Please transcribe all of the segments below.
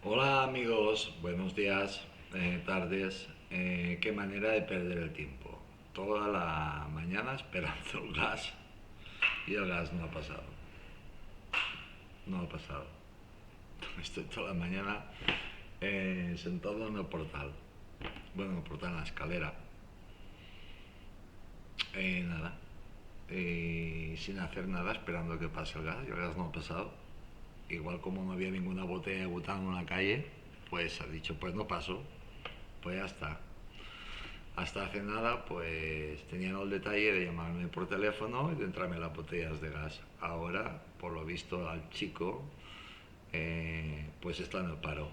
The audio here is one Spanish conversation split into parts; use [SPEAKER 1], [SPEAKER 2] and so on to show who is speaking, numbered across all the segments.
[SPEAKER 1] Hola amigos, buenos días, tardes. Qué manera de perder el tiempo. Toda la mañana esperando el gas y el gas no ha pasado. No ha pasado. Estoy toda la mañana sentado en el portal. Bueno, en el portal, en la escalera. Nada. Sin hacer nada, esperando que pase el gas. Y el gas no ha pasado. Igual como no había ninguna botella de butano en la calle, pues ha dicho, pues no paso. Pues ya está. Hasta hace nada, pues tenían el detalle de llamarme por teléfono y de entrarme las botellas de gas. Ahora, por lo visto, al chico, pues está en el paro.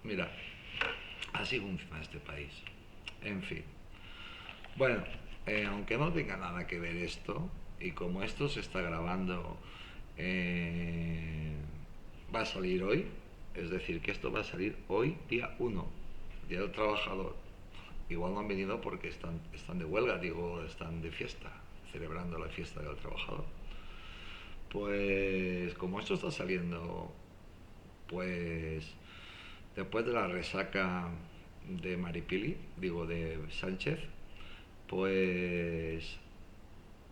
[SPEAKER 1] Mira, así funciona este país. En fin. Bueno, aunque no tenga nada que ver esto, y como esto se está grabando, eh, va a salir hoy, es decir, que esto va a salir hoy, día 1, Día del Trabajador. Igual no han venido porque están de huelga, digo, están de fiesta, celebrando la fiesta del trabajador. Pues como esto está saliendo, pues después de la resaca de Maripili, digo de Sánchez, pues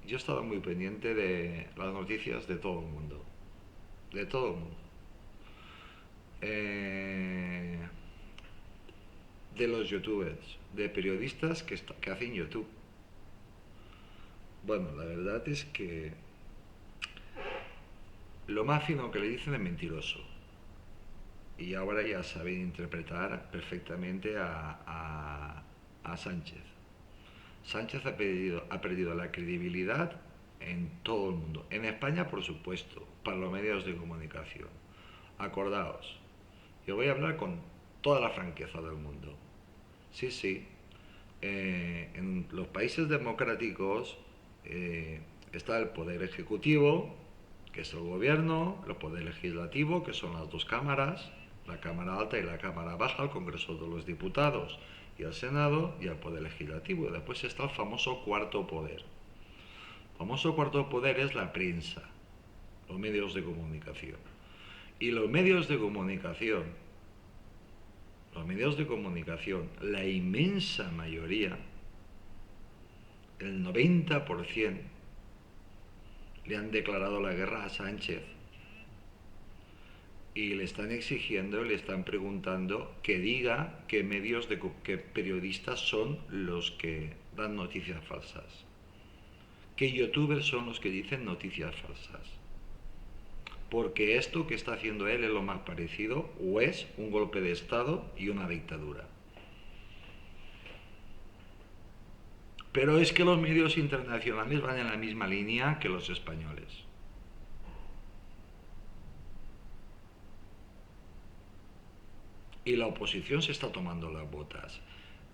[SPEAKER 1] yo he estado muy pendiente de las noticias de todo el mundo, de todo el mundo. Eh, de los youtubers, de periodistas que hacen YouTube. Bueno, la verdad es que lo más fino que le dicen es mentiroso. Y ahora ya saben interpretar perfectamente a Sánchez. Sánchez ha perdido la credibilidad en todo el mundo. En España, por supuesto, para los medios de comunicación. Acordaos, yo voy a hablar con toda la franqueza del mundo. Sí, sí. En los países democráticos está el poder ejecutivo, que es el gobierno, el poder legislativo, que son las dos cámaras, la Cámara Alta y la Cámara Baja, el Congreso de los Diputados y el Senado, y el poder legislativo. Después está el famoso cuarto poder. El famoso cuarto poder es la prensa, los medios de comunicación. Y los medios de comunicación, la inmensa mayoría, el 90%, le han declarado la guerra a Sánchez y le están exigiendo, le están preguntando que diga qué periodistas son los que dan noticias falsas, qué youtubers son los que dicen noticias falsas. Porque esto que está haciendo él es lo más parecido o es un golpe de Estado y una dictadura. Pero es que los medios internacionales van en la misma línea que los españoles. Y la oposición se está tomando las botas.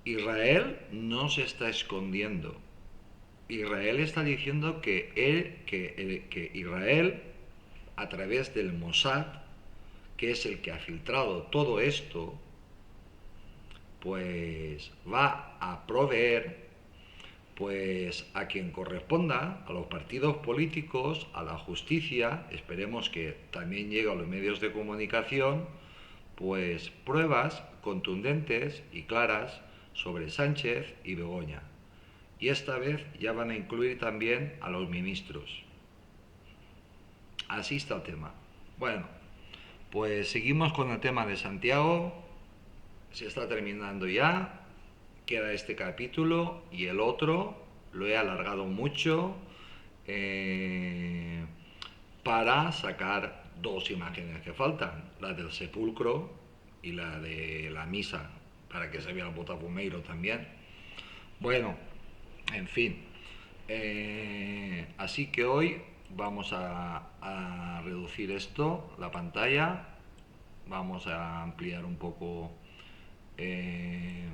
[SPEAKER 1] Israel no se está escondiendo. Israel está diciendo que Israel, a través del Mossad, que es el que ha filtrado todo esto, pues va a proveer pues a quien corresponda, a los partidos políticos, a la justicia, esperemos que también llegue a los medios de comunicación, pues pruebas contundentes y claras sobre Sánchez y Begoña. Y esta vez ya van a incluir también a los ministros. Así está el tema. Bueno, pues seguimos con el tema de Santiago. Se está terminando ya. Queda este capítulo y el otro lo he alargado mucho eh, para sacar dos imágenes que faltan, la del sepulcro y la de la misa, para que se vea el botafumeiro también. Bueno, en fin, así que hoy vamos a reducir esto, la pantalla, vamos a ampliar un poco eh,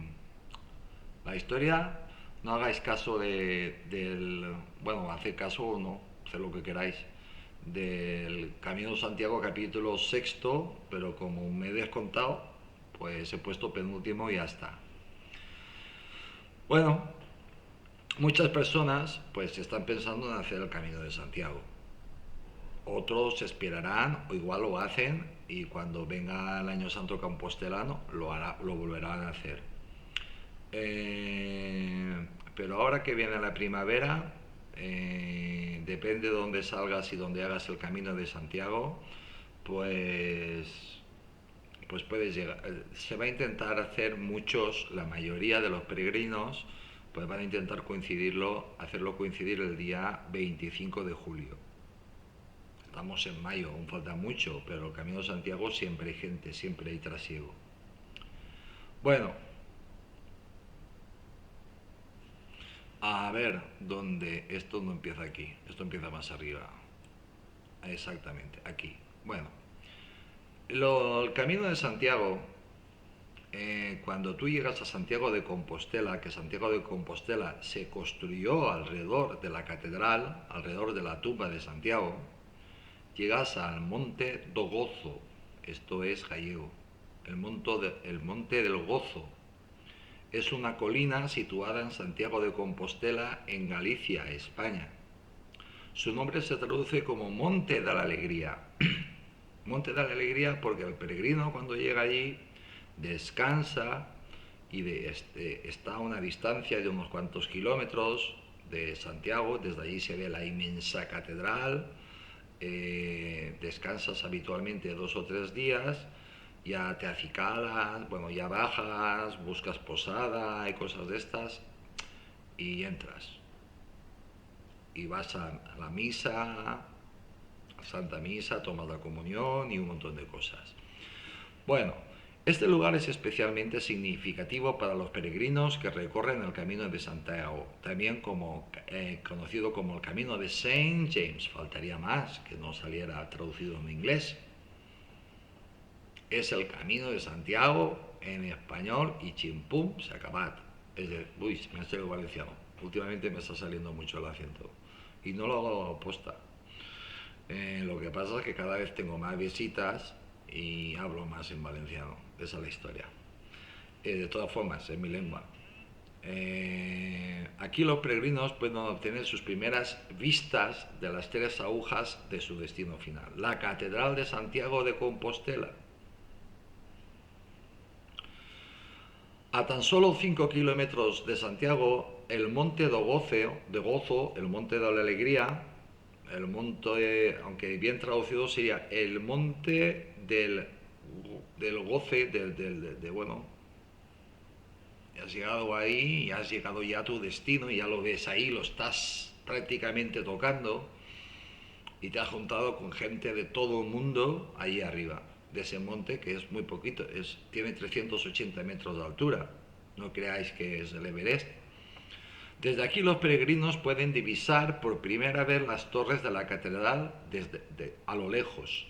[SPEAKER 1] la historia. No hagáis caso bueno, haced caso o no, haced lo que queráis, del Camino de Santiago capítulo sexto, pero como me he descontado, pues he puesto penúltimo y ya está. Bueno, muchas personas pues están pensando en hacer el Camino de Santiago. Otros esperarán o igual lo hacen y cuando venga el Año Santo Compostelano lo volverán a hacer. Pero ahora que viene la primavera, depende de dónde salgas y dónde hagas el camino de Santiago, pues, pues puedes llegar. Se va a intentar hacer muchos, la mayoría de los peregrinos, pues van a intentar hacerlo coincidir el día 25 de julio. Estamos en mayo, aún falta mucho, pero el Camino de Santiago siempre hay gente, siempre hay trasiego. Bueno, a ver, ¿dónde? Esto no empieza aquí, esto empieza más arriba. Exactamente, aquí. Bueno, el Camino de Santiago, cuando tú llegas a Santiago de Compostela, que Santiago de Compostela se construyó alrededor de la catedral, alrededor de la tumba de Santiago, llegas al Monte do Gozo, esto es gallego, el Monte del Gozo. Es una colina situada en Santiago de Compostela, en Galicia, España. Su nombre se traduce como Monte de la Alegría. Monte de la Alegría porque el peregrino cuando llega allí descansa y está a una distancia de unos cuantos kilómetros de Santiago. Desde allí se ve la inmensa catedral. Descansas habitualmente 2 o 3 días, ya te acicalas, bueno, ya bajas, buscas posada y cosas de estas y entras. Y vas a la misa, a Santa Misa, tomas la comunión y un montón de cosas. Bueno, este lugar es especialmente significativo para los peregrinos que recorren el Camino de Santiago, también conocido como el Camino de Saint James. Faltaría más que no saliera traducido en inglés. Es el Camino de Santiago en español y chimpum, se acabat. Uy, me ha salido valenciano. Últimamente me está saliendo mucho el acento. Y no lo hago aposta. Lo que pasa es que cada vez tengo más visitas y hablo más en valenciano. Esa es la historia. De todas formas, es mi lengua. Aquí los peregrinos pueden obtener sus primeras vistas de las 3 agujas de su destino final. La Catedral de Santiago de Compostela. A tan solo 5 kilómetros de Santiago, el Monte de Gozo, el Monte de la Alegría, el monte, aunque bien traducido sería el Monte del Goce, bueno, has llegado ahí y has llegado ya a tu destino y ya lo ves ahí, lo estás prácticamente tocando y te has juntado con gente de todo el mundo ahí arriba de ese monte, que es muy poquito, tiene 380 metros de altura. No creáis que es el Everest. Desde aquí los peregrinos pueden divisar por primera vez las torres de la catedral a lo lejos.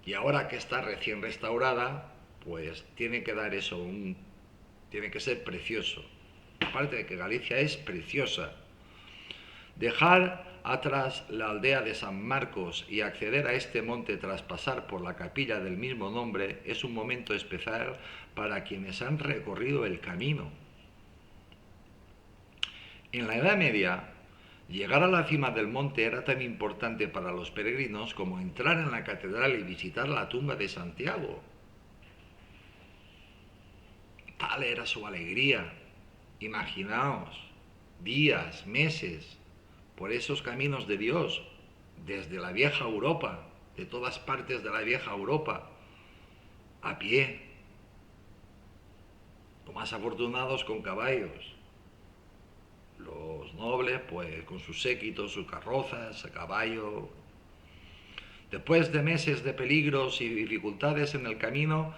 [SPEAKER 1] Y ahora que está recién restaurada, pues tiene que dar eso, tiene que ser precioso. Aparte de que Galicia es preciosa. Dejar atrás la aldea de San Marcos y acceder a este monte tras pasar por la capilla del mismo nombre es un momento especial para quienes han recorrido el camino. En la Edad Media, llegar a la cima del monte era tan importante para los peregrinos como entrar en la catedral y visitar la tumba de Santiago. Tal era su alegría. Imaginaos, días, meses, por esos caminos de Dios, desde la vieja Europa, de todas partes de la vieja Europa, a pie, los más afortunados con caballos, los nobles pues con sus séquitos, sus carrozas, a caballo. Después de meses de peligros y dificultades en el camino,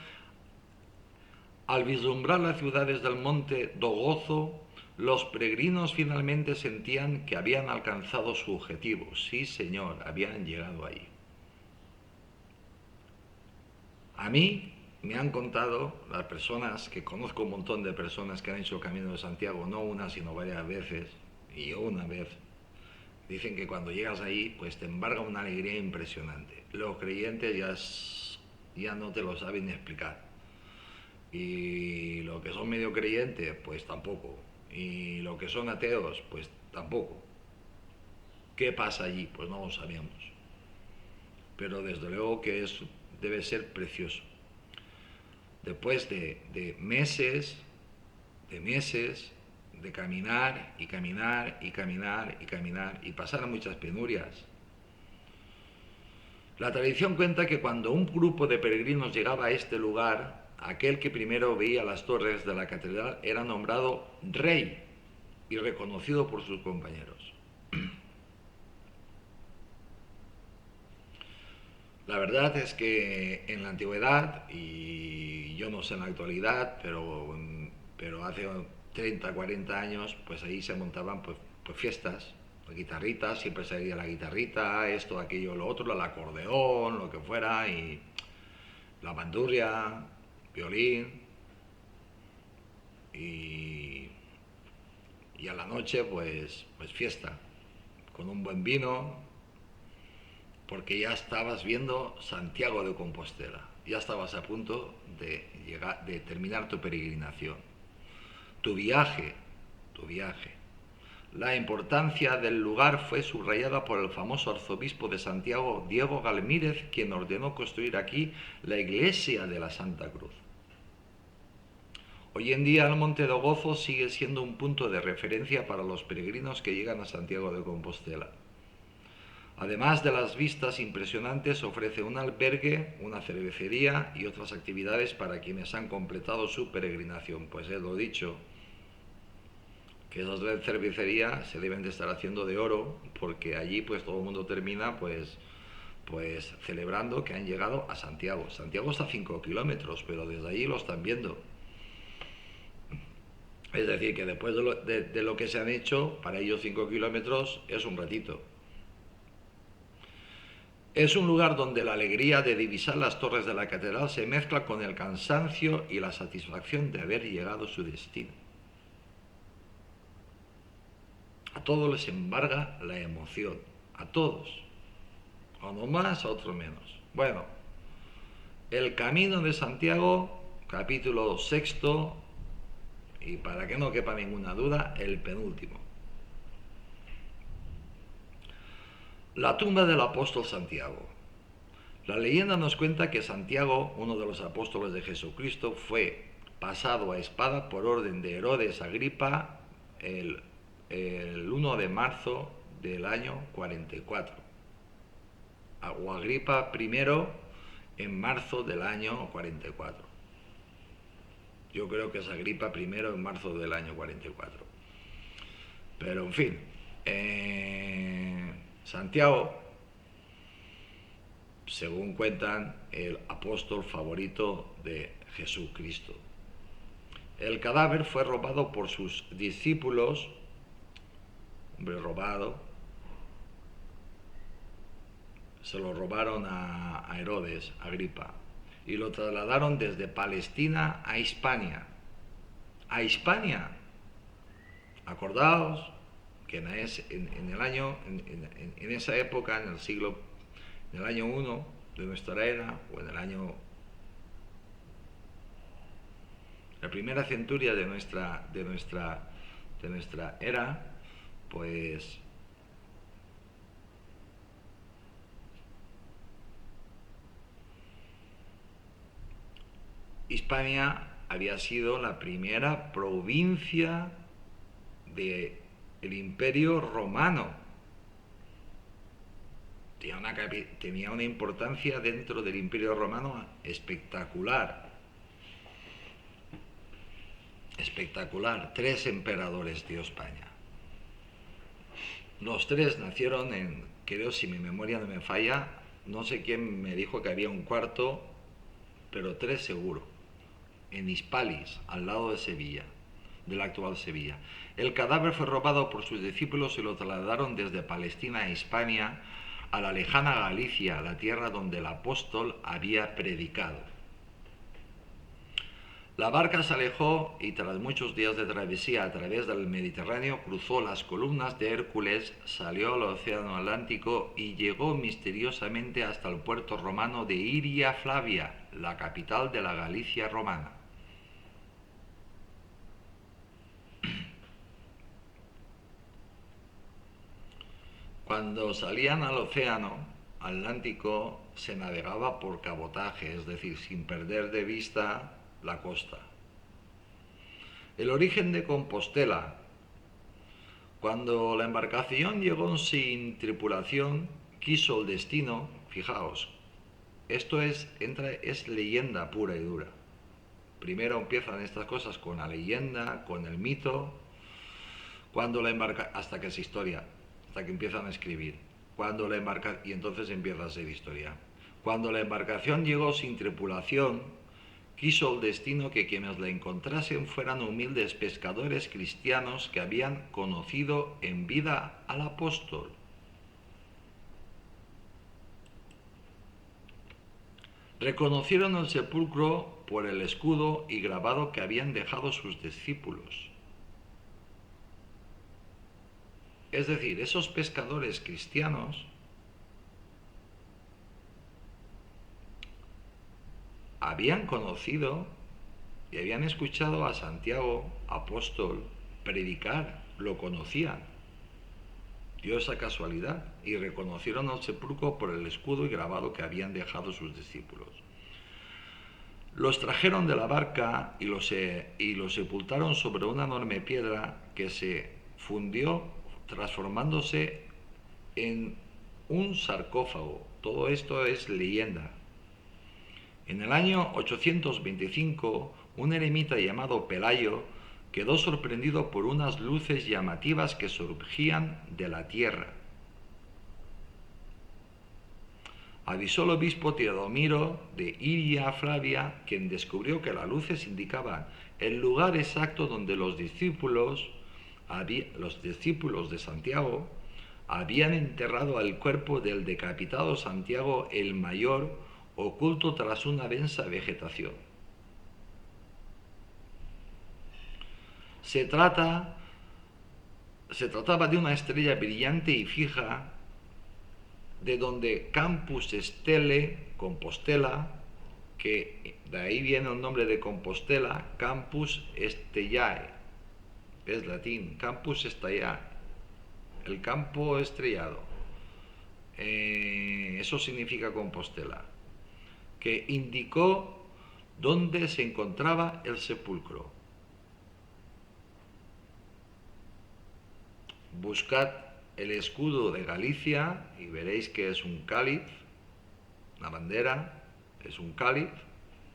[SPEAKER 1] al vislumbrar las ciudades del monte do Gozo, los peregrinos finalmente sentían que habían alcanzado su objetivo. Sí, señor, habían llegado ahí. A mí me han contado las personas, que conozco un montón de personas que han hecho el Camino de Santiago, no una, sino varias veces, y yo una vez, dicen que cuando llegas ahí, pues te embarga una alegría impresionante. Los creyentes ya no te lo saben ni explicar. Y los que son medio creyentes, pues tampoco. Y los que son ateos, pues tampoco. ¿Qué pasa allí? Pues no lo sabemos. Pero desde luego que debe ser precioso. Después de meses, de caminar y caminar y caminar y caminar y pasar muchas penurias. La tradición cuenta que cuando un grupo de peregrinos llegaba a este lugar, aquel que primero veía las torres de la catedral era nombrado rey y reconocido por sus compañeros. La verdad es que en la antigüedad, y yo no sé en la actualidad, pero hace 30, 40 años, pues ahí se montaban pues fiestas, guitarritas, siempre salía la guitarrita, esto, aquello, lo otro, el acordeón, lo que fuera, y la bandurria, violín, y, y a la noche pues fiesta, con un buen vino, porque ya estabas viendo Santiago de Compostela, ya estabas a punto de terminar tu peregrinación, tu viaje, tu viaje. La importancia del lugar fue subrayada por el famoso arzobispo de Santiago, Diego Galmírez, quien ordenó construir aquí la iglesia de la Santa Cruz. Hoy en día el Monte de Gozo sigue siendo un punto de referencia para los peregrinos que llegan a Santiago de Compostela. Además de las vistas impresionantes, ofrece un albergue, una cervecería y otras actividades para quienes han completado su peregrinación. Pues lo dicho, que esas cervecerías se deben de estar haciendo de oro, porque allí pues todo el mundo termina pues celebrando que han llegado a Santiago. Santiago está a 5 kilómetros, pero desde allí lo están viendo. Es decir, que después de lo que se han hecho, para ellos 5 kilómetros es un ratito. Es un lugar donde la alegría de divisar las torres de la catedral se mezcla con el cansancio y la satisfacción de haber llegado a su destino. A todos les embarga la emoción, a todos, a uno más, a otro menos. Bueno, el Camino de Santiago, capítulo sexto, y para que no quepa ninguna duda, el penúltimo. La tumba del apóstol Santiago. La leyenda nos cuenta que Santiago, uno de los apóstoles de Jesucristo, fue pasado a espada por orden de Herodes Agripa el 1 de marzo del año 44. O Agripa I en marzo del año 44. Yo creo que es Agripa I en marzo del año 44. Pero en fin, Santiago, según cuentan, el apóstol favorito de Jesucristo. El cadáver fue robado por sus discípulos, hombre robado, se lo robaron a Herodes, Agripa, y lo trasladaron desde Palestina a Hispania. A Hispania. Acordaos que en esa época, en el año 1 de nuestra era, o en la primera centuria de nuestra era, pues Hispania había sido la primera provincia del Imperio Romano. Tenía una importancia dentro del Imperio Romano espectacular. Espectacular. 3 emperadores dio España. Los 3 nacieron creo, si mi memoria no me falla, no sé quién me dijo que había un cuarto, pero 3 seguro, en Hispalis, al lado de Sevilla, de la actual Sevilla. El cadáver fue robado por sus discípulos y lo trasladaron desde Palestina a Hispania, a la lejana Galicia, la tierra donde el apóstol había predicado. La barca se alejó y tras muchos días de travesía a través del Mediterráneo cruzó las columnas de Hércules, salió al Océano Atlántico y llegó misteriosamente hasta el puerto romano de Iria Flavia, la capital de la Galicia romana. Cuando salían al océano Atlántico se navegaba por cabotaje, es decir, sin perder de vista la costa. El origen de Compostela. Cuando la embarcación llegó sin tripulación, quiso el destino, fijaos, esto es leyenda pura y dura. Primero empiezan estas cosas con la leyenda, con el mito, hasta que es historia, hasta que empiezan a escribir. Y entonces empieza a ser historia. Cuando la embarcación llegó sin tripulación, quiso el destino que quienes la encontrasen fueran humildes pescadores cristianos que habían conocido en vida al apóstol. Reconocieron el sepulcro por el escudo y grabado que habían dejado sus discípulos. Es decir, esos pescadores cristianos habían conocido y habían escuchado a Santiago, apóstol, predicar, lo conocían. Dio esa casualidad y reconocieron el sepulcro por el escudo y grabado que habían dejado sus discípulos. Los trajeron de la barca y los sepultaron sobre una enorme piedra que se fundió transformándose en un sarcófago. Todo esto es leyenda. En el año 825, un eremita llamado Pelayo quedó sorprendido por unas luces llamativas que surgían de la tierra. Avisó el obispo Teodomiro de Iria Flavia, quien descubrió que las luces indicaban el lugar exacto donde los discípulos de Santiago habían enterrado el cuerpo del decapitado Santiago el Mayor, oculto tras una densa vegetación. Se trataba de una estrella brillante y fija, de donde Campus Stelle, Compostela, que de ahí viene el nombre de Compostela, Campus Stellae, es latín, Campus Stellae, el campo estrellado, eso significa Compostela, que indicó dónde se encontraba el sepulcro. Buscad el escudo de Galicia y veréis que es un cáliz, la bandera es un cáliz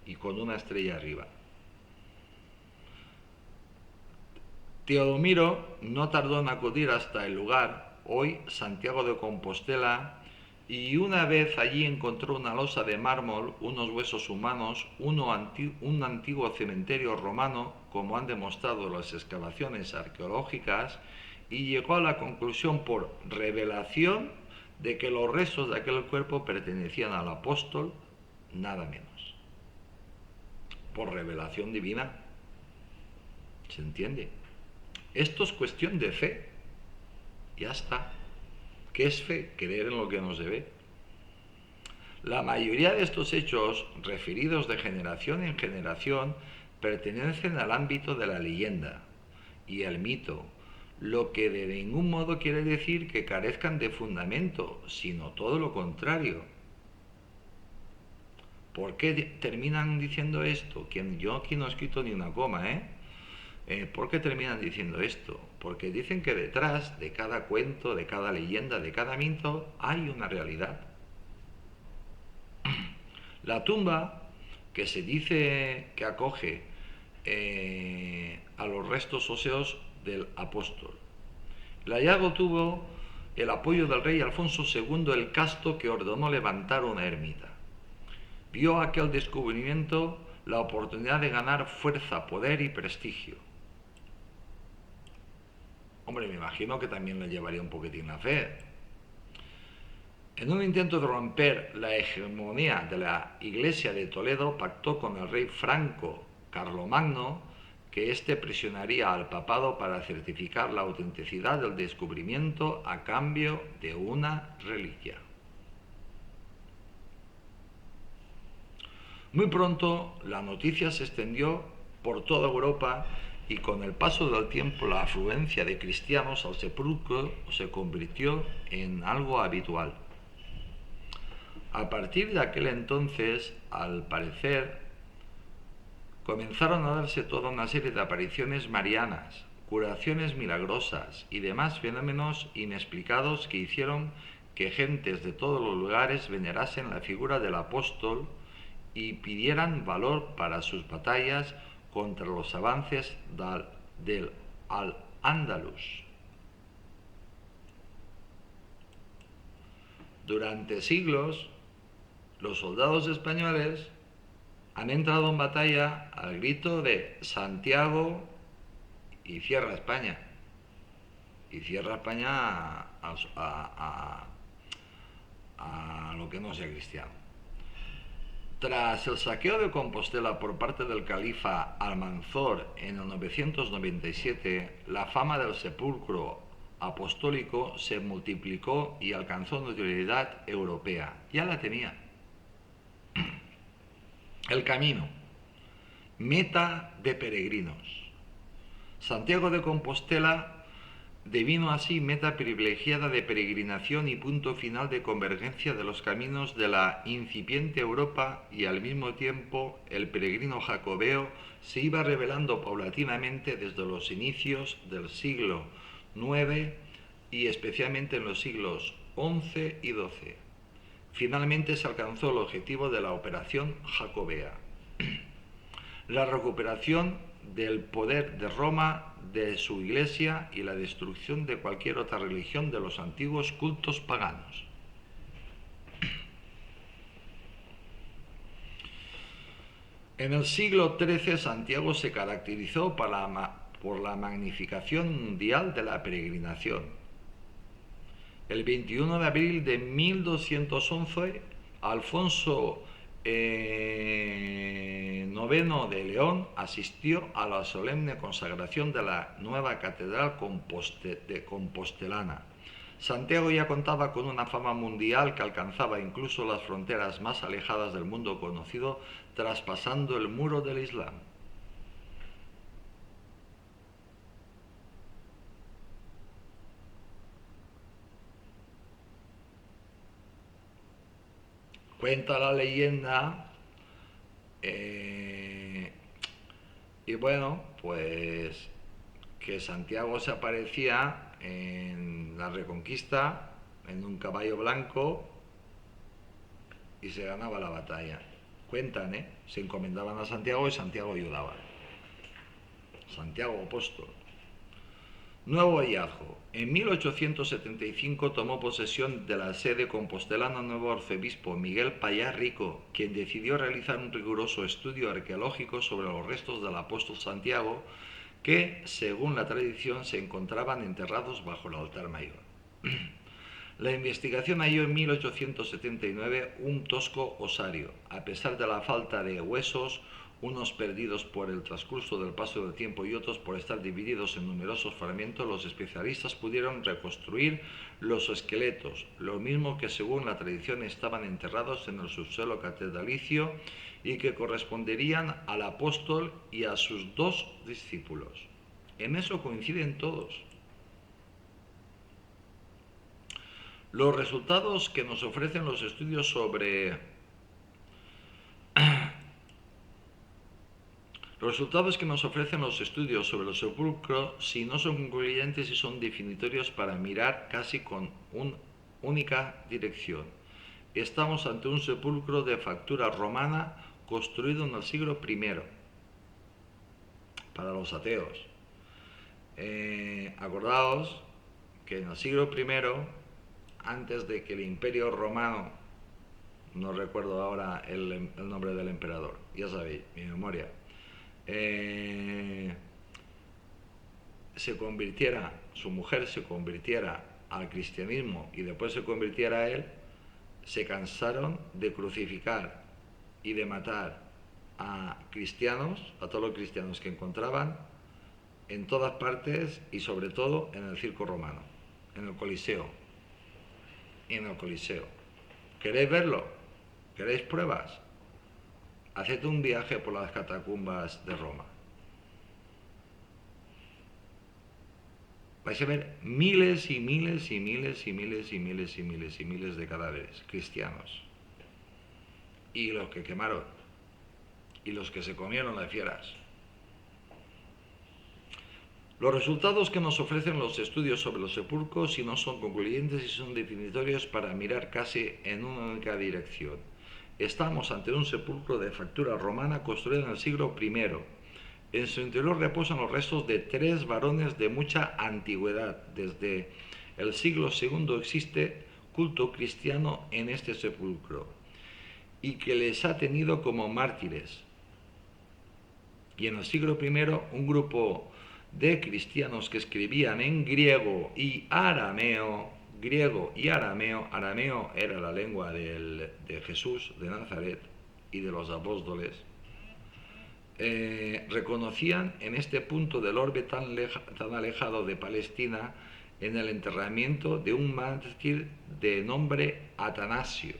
[SPEAKER 1] y con una estrella arriba. Teodomiro no tardó en acudir hasta el lugar, hoy Santiago de Compostela, y una vez allí encontró una losa de mármol, unos huesos humanos, un antiguo cementerio romano, como han demostrado las excavaciones arqueológicas, y llegó a la conclusión por revelación de que los restos de aquel cuerpo pertenecían al apóstol, nada menos. Por revelación divina. ¿Se entiende? Esto es cuestión de fe. Ya está. ¿Qué es fe? Creer en lo que no se ve. La mayoría de estos hechos, referidos de generación en generación, pertenecen al ámbito de la leyenda y el mito, lo que de ningún modo quiere decir que carezcan de fundamento, sino todo lo contrario. ¿Por qué terminan diciendo esto? Yo aquí no he escrito ni una coma, ¿por qué terminan diciendo esto? Porque dicen que detrás de cada cuento, de cada leyenda, de cada mito, hay una realidad. La tumba, que se dice que acoge a los restos óseos del apóstol. El hallazgo tuvo el apoyo del rey Alfonso II el Casto, que ordenó levantar una ermita. Vio aquel descubrimiento la oportunidad de ganar fuerza, poder y prestigio. Hombre, me imagino que también le llevaría un poquitín la fe. En un intento de romper la hegemonía de la Iglesia de Toledo, pactó con el rey franco Carlomagno que éste presionaría al papado para certificar la autenticidad del descubrimiento a cambio de una reliquia. Muy pronto la noticia se extendió por toda Europa y con el paso del tiempo la afluencia de cristianos al sepulcro se convirtió en algo habitual. A partir de aquel entonces, al parecer, comenzaron a darse toda una serie de apariciones marianas, curaciones milagrosas y demás fenómenos inexplicados que hicieron que gentes de todos los lugares venerasen la figura del apóstol y pidieran valor para sus batallas contra los avances del Al-Ándalus. Durante siglos, los soldados españoles han entrado en batalla al grito de Santiago y cierra España. Y cierra España a lo que no sea cristiano. Tras el saqueo de Compostela por parte del califa Almanzor en el 997, la fama del sepulcro apostólico se multiplicó y alcanzó notoriedad europea. Ya la tenía. El camino, meta de peregrinos. Santiago de Compostela devino así meta privilegiada de peregrinación y punto final de convergencia de los caminos de la incipiente Europa, y al mismo tiempo el peregrino jacobeo se iba revelando paulatinamente desde los inicios del siglo IX y especialmente en los siglos XI y XII. Finalmente se alcanzó el objetivo de la operación jacobea: la recuperación del poder de Roma, de su iglesia, y la destrucción de cualquier otra religión de los antiguos cultos paganos. En el siglo XIII Santiago se caracterizó por la magnificación mundial de la peregrinación. El 21 de abril de 1211, Alfonso IX de León asistió a la solemne consagración de la nueva catedral compostelana. Santiago ya contaba con una fama mundial que alcanzaba incluso las fronteras más alejadas del mundo conocido, traspasando el muro del Islam. Cuenta la leyenda, y bueno, pues que Santiago se aparecía en la Reconquista en un caballo blanco y se ganaba la batalla. Cuentan, se encomendaban a Santiago y Santiago ayudaba. Santiago apóstol. Nuevo hallazgo. En 1875 tomó posesión de la sede compostelana nuevo arzobispo Miguel Payá Rico, quien decidió realizar un riguroso estudio arqueológico sobre los restos del apóstol Santiago, que, según la tradición, se encontraban enterrados bajo el altar mayor. La investigación halló en 1879 un tosco osario. A pesar de la falta de huesos, unos perdidos por el transcurso del paso del tiempo y otros por estar divididos en numerosos fragmentos, los especialistas pudieron reconstruir los esqueletos, lo mismo que según la tradición estaban enterrados en el subsuelo catedralicio y que corresponderían al apóstol y a sus dos discípulos. En eso coinciden todos. Los resultados que nos ofrecen los estudios sobre los sepulcros, si no son concluyentes y son definitorios para mirar casi con una única dirección. Estamos ante un sepulcro de factura romana construido en el siglo I. Para los ateos. Acordaos que en el siglo I, antes de que el Imperio Romano, no recuerdo ahora el nombre del emperador, ya sabéis, mi memoria, su mujer se convirtiera al cristianismo y después se convirtiera a él, se cansaron de crucificar y de matar a cristianos, a todos los cristianos que encontraban en todas partes y sobre todo en el circo romano, en el Coliseo. ¿Queréis verlo? ¿Queréis pruebas? Haced un viaje por las catacumbas de Roma. vais a ver miles y miles y miles y miles y miles y miles y miles de cadáveres cristianos. Y los que quemaron. Y los que se comieron las fieras. Los resultados que nos ofrecen los estudios sobre los sepulcros si no son concluyentes y son definitorios para mirar casi en una única dirección. Estamos ante un sepulcro de factura romana construido en el siglo I. En su interior reposan los restos de 3 varones de mucha antigüedad. Desde el siglo II existe culto cristiano en este sepulcro y que les ha tenido como mártires. Y en el siglo I un grupo de cristianos que escribían en griego y arameo, arameo era la lengua de Jesús de Nazaret y de los apóstoles, reconocían en este punto del orbe tan alejado de Palestina en el enterramiento de un mártir de nombre Atanasio.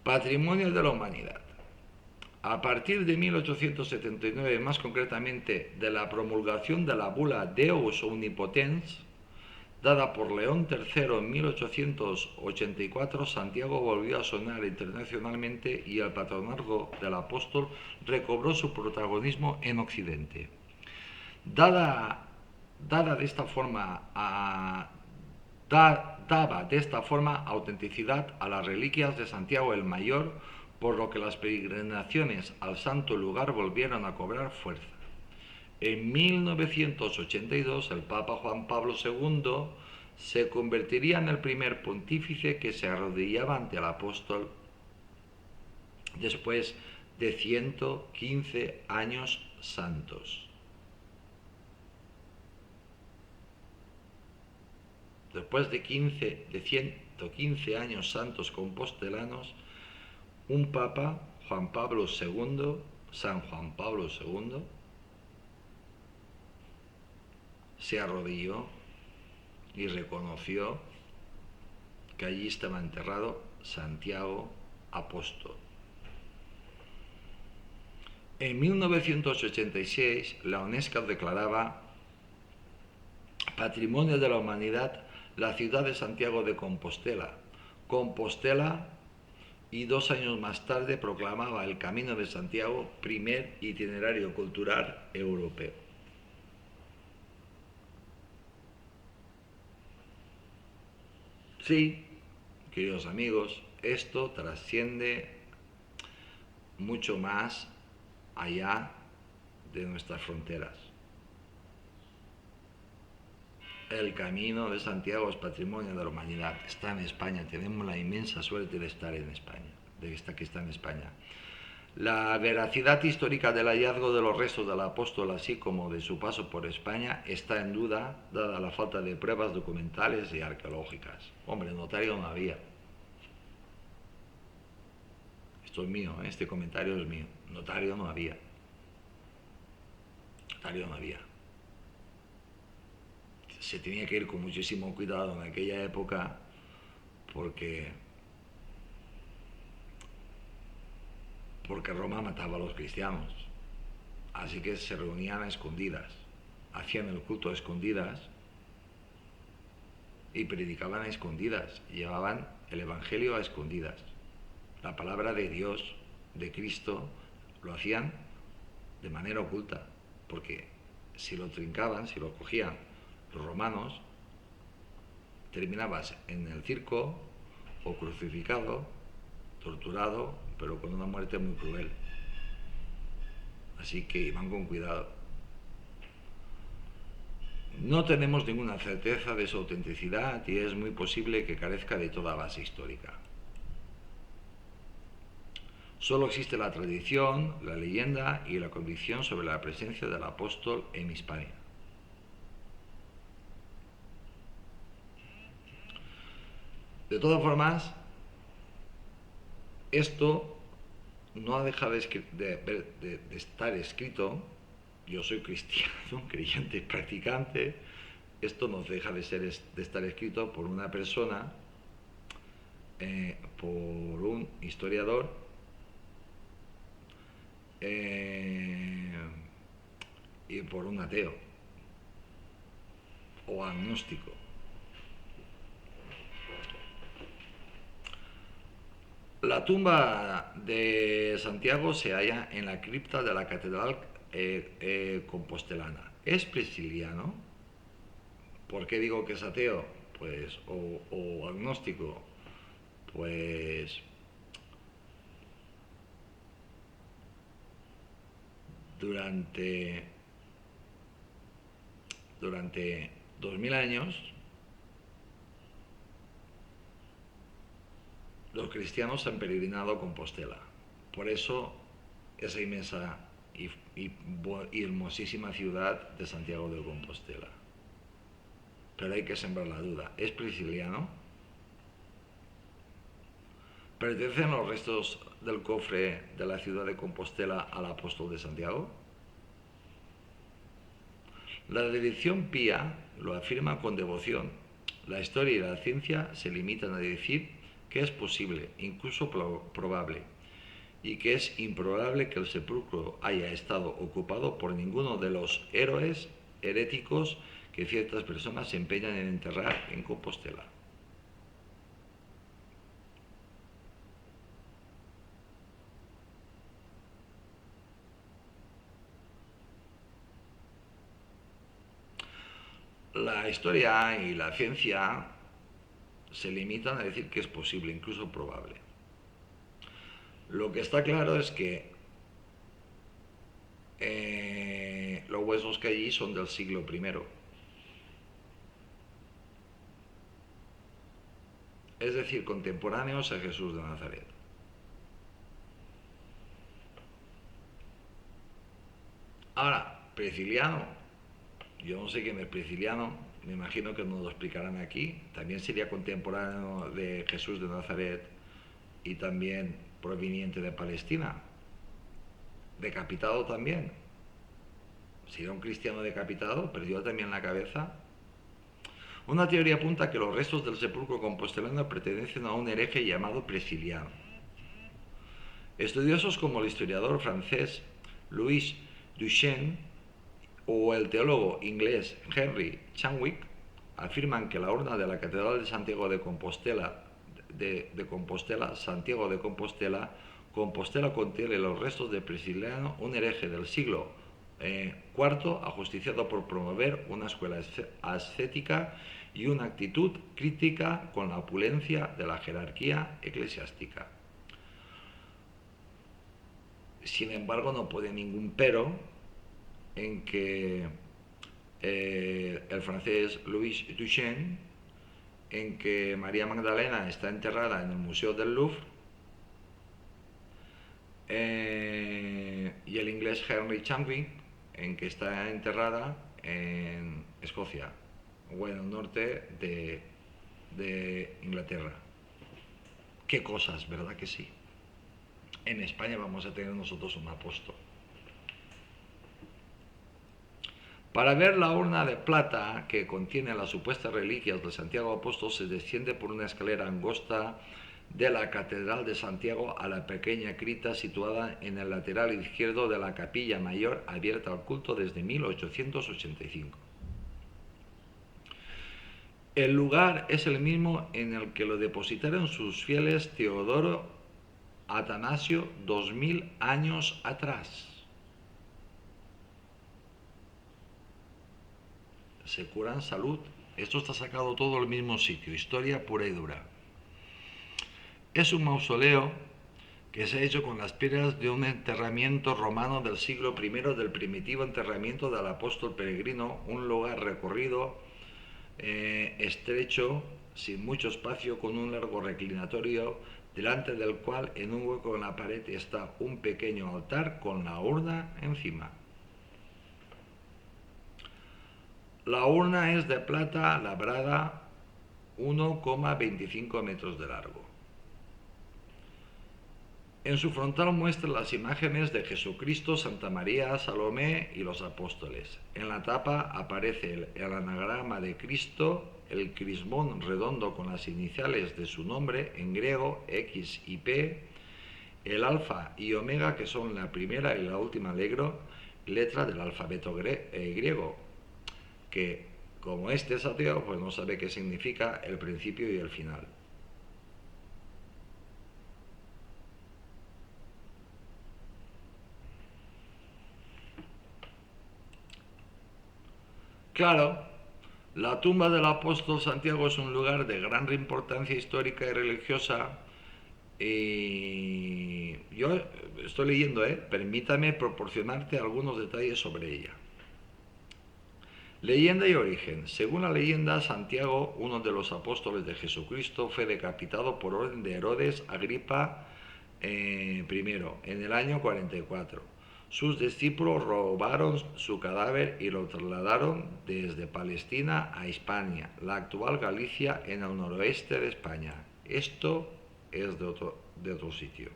[SPEAKER 1] Patrimonio de la humanidad. A partir de 1879, más concretamente de la promulgación de la bula Deus Omnipotens, dada por León III en 1884, Santiago volvió a sonar internacionalmente y el patronazgo del apóstol recobró su protagonismo en Occidente. Daba de esta forma autenticidad a las reliquias de Santiago el Mayor, por lo que las peregrinaciones al santo lugar volvieron a cobrar fuerza. En 1982, el Papa Juan Pablo II se convertiría en el primer pontífice que se arrodillaba ante el apóstol después de 115 años santos. Después de 115 años santos compostelanos, un Papa, Juan Pablo II, San Juan Pablo II, se arrodilló y reconoció que allí estaba enterrado Santiago Apóstol. En 1986, la UNESCO declaraba Patrimonio de la Humanidad la ciudad de Santiago de Compostela. Y 2 años más tarde proclamaba el Camino de Santiago primer itinerario cultural europeo. Sí, queridos amigos, esto trasciende mucho más allá de nuestras fronteras. El Camino de Santiago es patrimonio de la humanidad. Está en España. Tenemos la inmensa suerte de estar en España, que está en España. La veracidad histórica del hallazgo de los restos del apóstol, así como de su paso por España, está en duda, dada la falta de pruebas documentales y arqueológicas. Hombre, notario no había. Esto es mío, este comentario es mío. Notario no había. Notario no había. Se tenía que ir con muchísimo cuidado en aquella época porque Roma mataba a los cristianos. Así que se reunían a escondidas, hacían el culto a escondidas y predicaban a escondidas, llevaban el Evangelio a escondidas. La palabra de Dios, de Cristo, lo hacían de manera oculta, porque si lo trincaban, si lo cogían los romanos, terminabas en el circo o crucificado, torturado, pero con una muerte muy cruel. Así que iban con cuidado. No tenemos ninguna certeza de su autenticidad y es muy posible que carezca de toda base histórica. Solo existe la tradición, la leyenda y la convicción sobre la presencia del apóstol en Hispania. De todas formas, esto no ha dejado de estar escrito. Yo soy cristiano, creyente, practicante. Esto no deja de estar escrito por una persona, por un historiador, y por un ateo o agnóstico. La tumba de Santiago se halla en la cripta de la catedral compostelana. Es prisciliano. ¿Por qué digo que es ateo? Pues, o agnóstico. Pues durante, durante 2000 años los cristianos han peregrinado a Compostela. Por eso esa inmensa y hermosísima ciudad de Santiago de Compostela. Pero hay que sembrar la duda. ¿Es prisciliano? ¿Pertenecen los restos del cofre de la ciudad de Compostela al apóstol de Santiago? La tradición pía lo afirma con devoción. La historia y la ciencia se limitan a decir que es posible, incluso probable, y que es improbable que el sepulcro haya estado ocupado por ninguno de los héroes heréticos que ciertas personas se empeñan en enterrar en Compostela. La historia y la ciencia se limitan a decir que es posible, incluso probable. Lo que está claro es que los huesos que allí son del siglo I. Es decir, contemporáneos a Jesús de Nazaret. Ahora, Prisciliano, yo no sé quién es Prisciliano, me imagino que nos lo explicarán aquí. También sería contemporáneo de Jesús de Nazaret y también proveniente de Palestina. Decapitado también. Si era un cristiano decapitado, perdió también la cabeza. Una teoría apunta que los restos del sepulcro compostelano pertenecen a un hereje llamado Prisciliano. Estudiosos como el historiador francés Louis Duchesne o el teólogo inglés Henry Chanwick afirman que la urna de la Catedral de Santiago de Compostela, Santiago de Compostela, Compostela contiene los restos de Prisciliano, un hereje del siglo IV, ajusticiado por promover una escuela ascética y una actitud crítica con la opulencia de la jerarquía eclesiástica. Sin embargo, no pone ningún pero en que el francés Louis Duchesne, en que María Magdalena está enterrada en el Museo del Louvre, y el inglés Henry Chanwick, en que está enterrada en Escocia, o en el norte de Inglaterra. Qué cosas, ¿verdad que sí? En España vamos a tener nosotros un apóstol. Para ver la urna de plata que contiene las supuestas reliquias de Santiago Apóstol se desciende por una escalera angosta de la Catedral de Santiago a la pequeña cripta situada en el lateral izquierdo de la capilla mayor abierta al culto desde 1885. El lugar es el mismo en el que lo depositaron sus fieles Teodoro Atanasio 2000 años atrás. Se curan salud. Esto está sacado todo del mismo sitio, historia pura y dura. Es un mausoleo que se ha hecho con las piedras de un enterramiento romano del siglo I, del primitivo enterramiento del apóstol peregrino, un lugar recorrido estrecho, sin mucho espacio, con un largo reclinatorio, delante del cual en un hueco en la pared está un pequeño altar con la urna encima. La urna es de plata labrada 1,25 metros de largo. En su frontal muestra las imágenes de Jesucristo, Santa María, Salomé y los apóstoles. En la tapa aparece el anagrama de Cristo, el crismón redondo con las iniciales de su nombre en griego, X y P, el alfa y omega, que son la primera y la última letra, letra del alfabeto griego, que como este es ateo, pues no sabe qué significa el principio y el final. Claro, la tumba del apóstol Santiago es un lugar de gran importancia histórica y religiosa. Y yo estoy leyendo, permítame proporcionarte algunos detalles sobre ella. Leyenda y origen. Según la leyenda, Santiago, uno de los apóstoles de Jesucristo, fue decapitado por orden de Herodes Agripa I en el año 44. Sus discípulos robaron su cadáver y lo trasladaron desde Palestina a Hispania, la actual Galicia, en el noroeste de España. Esto es de otro sitio.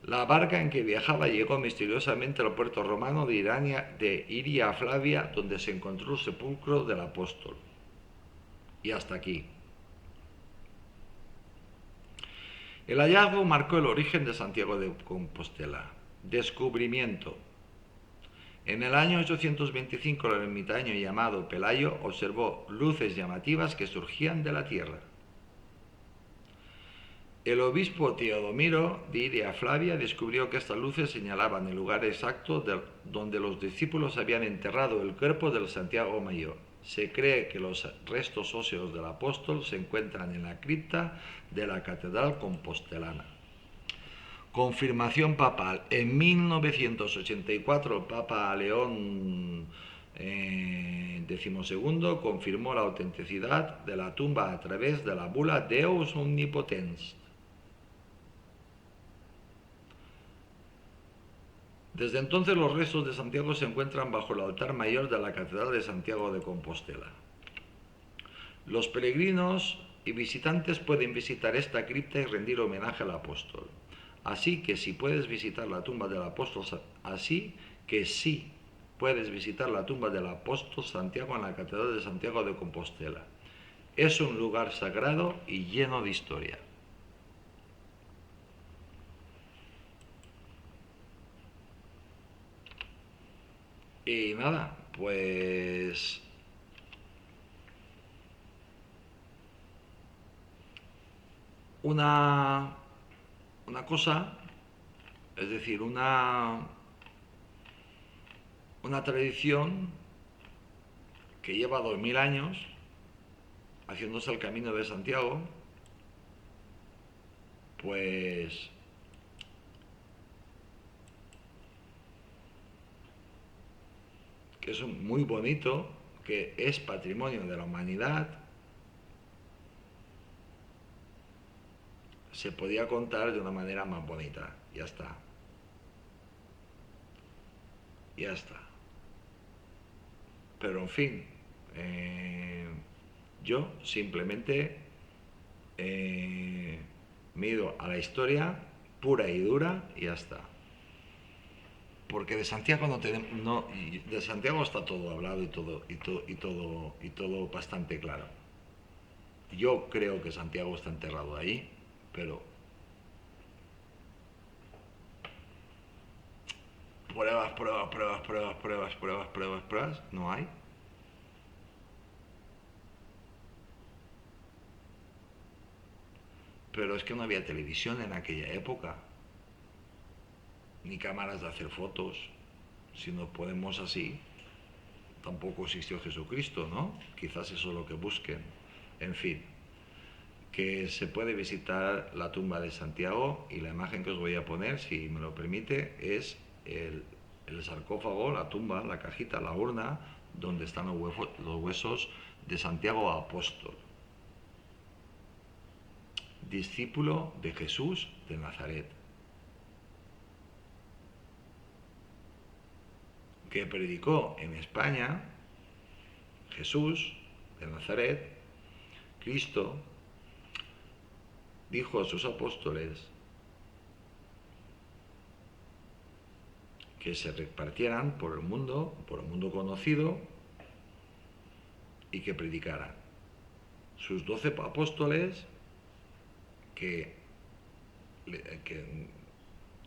[SPEAKER 1] La barca en que viajaba llegó misteriosamente al puerto romano de Iria Flavia, donde se encontró el sepulcro del apóstol. Y hasta aquí. El hallazgo marcó el origen de Santiago de Compostela. Descubrimiento. En el año 825 el ermitaño llamado Pelayo observó luces llamativas que surgían de la tierra. El obispo Teodomiro de Iria Flavia descubrió que estas luces señalaban el lugar exacto donde los discípulos habían enterrado el cuerpo del Santiago Mayor. Se cree que los restos óseos del apóstol se encuentran en la cripta de la Catedral Compostelana. Confirmación papal. En 1984 el Papa León XII confirmó la autenticidad de la tumba a través de la bula Deus Omnipotens. Desde entonces los restos de Santiago se encuentran bajo el altar mayor de la Catedral de Santiago de Compostela. Los peregrinos y visitantes pueden visitar esta cripta y rendir homenaje al apóstol. Así que si puedes visitar la tumba del apóstol, Santiago en la Catedral de Santiago de Compostela. Es un lugar sagrado y lleno de historia. Y nada, pues una cosa, es decir, una tradición que lleva 2000 años haciéndose el camino de Santiago, pues que es muy bonito, que es patrimonio de la humanidad. Se podía contar de una manera más bonita. Ya está. Ya está. Pero en fin, yo simplemente me he ido a la historia pura y dura y ya está. Porque de Santiago de Santiago está todo hablado y todo bastante claro. Yo creo que Santiago está enterrado ahí, pero pruebas, no hay. Pero es que no había televisión en aquella época, ni cámaras de hacer fotos. Si nos ponemos así, tampoco existió Jesucristo, ¿no? Quizás eso es lo que busquen. En fin, que se puede visitar la tumba de Santiago y la imagen que os voy a poner, si me lo permite, es el sarcófago, la tumba, la cajita, la urna, donde están los huesos de Santiago Apóstol, discípulo de Jesús de Nazaret, que predicó en España Jesús de Nazaret. Cristo dijo a sus apóstoles que se repartieran por el mundo conocido y que predicaran. Sus 12 apóstoles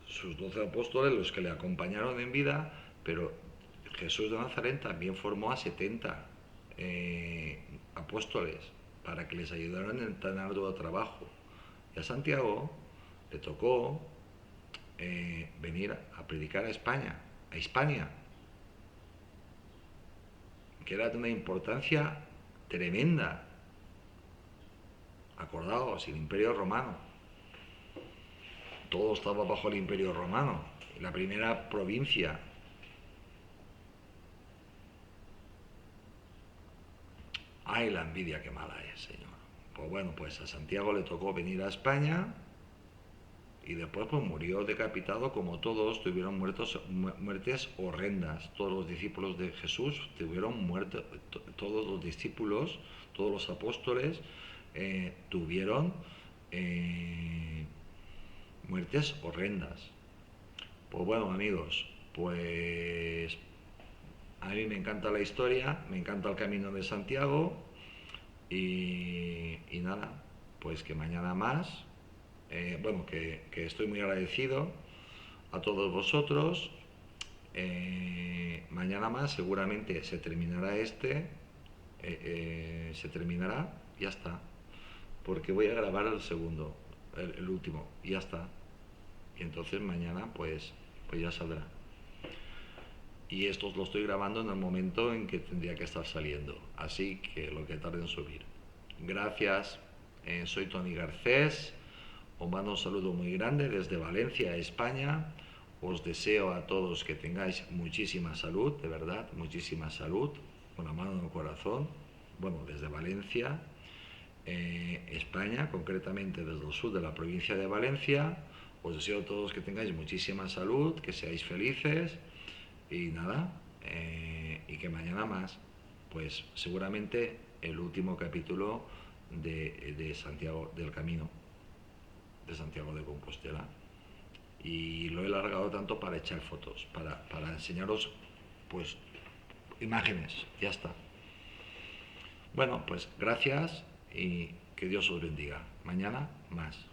[SPEAKER 1] sus 12 apóstoles, los que le acompañaron en vida, pero Jesús de Nazaret también formó a 70 apóstoles para que les ayudaran en tan arduo trabajo. Y a Santiago le tocó venir a predicar a España, a Hispania, que era de una importancia tremenda. Acordaos, el Imperio Romano. Todo estaba bajo el Imperio Romano. La primera provincia. Ay, la envidia, qué mala es, señor. Pues bueno, pues a Santiago le tocó venir a España y después pues murió decapitado, como todos tuvieron muertes horrendas. Todos los discípulos de Jesús tuvieron muertes, todos los discípulos, todos los apóstoles tuvieron muertes horrendas. Pues bueno, amigos, pues a mí me encanta la historia, me encanta el Camino de Santiago y nada, pues que mañana más, bueno, que estoy muy agradecido a todos vosotros. Mañana más seguramente se terminará se terminará, ya está, porque voy a grabar el segundo, el último, y ya está. Y entonces mañana pues ya saldrá. Y esto lo estoy grabando en el momento en que tendría que estar saliendo, así que lo que tarde en subir. Gracias, soy Tony Garcés, os mando un saludo muy grande desde Valencia, España. Os deseo a todos que tengáis muchísima salud, de verdad, muchísima salud, con la mano en el corazón. Bueno, desde Valencia, España, concretamente desde el sur de la provincia de Valencia. Os deseo a todos que tengáis muchísima salud, que seáis felices y nada, y que mañana más, pues seguramente el último capítulo de Santiago del Camino, de Santiago de Compostela. Y lo he alargado tanto para echar fotos, para enseñaros pues imágenes, ya está. Bueno, pues gracias y que Dios os bendiga. Mañana más.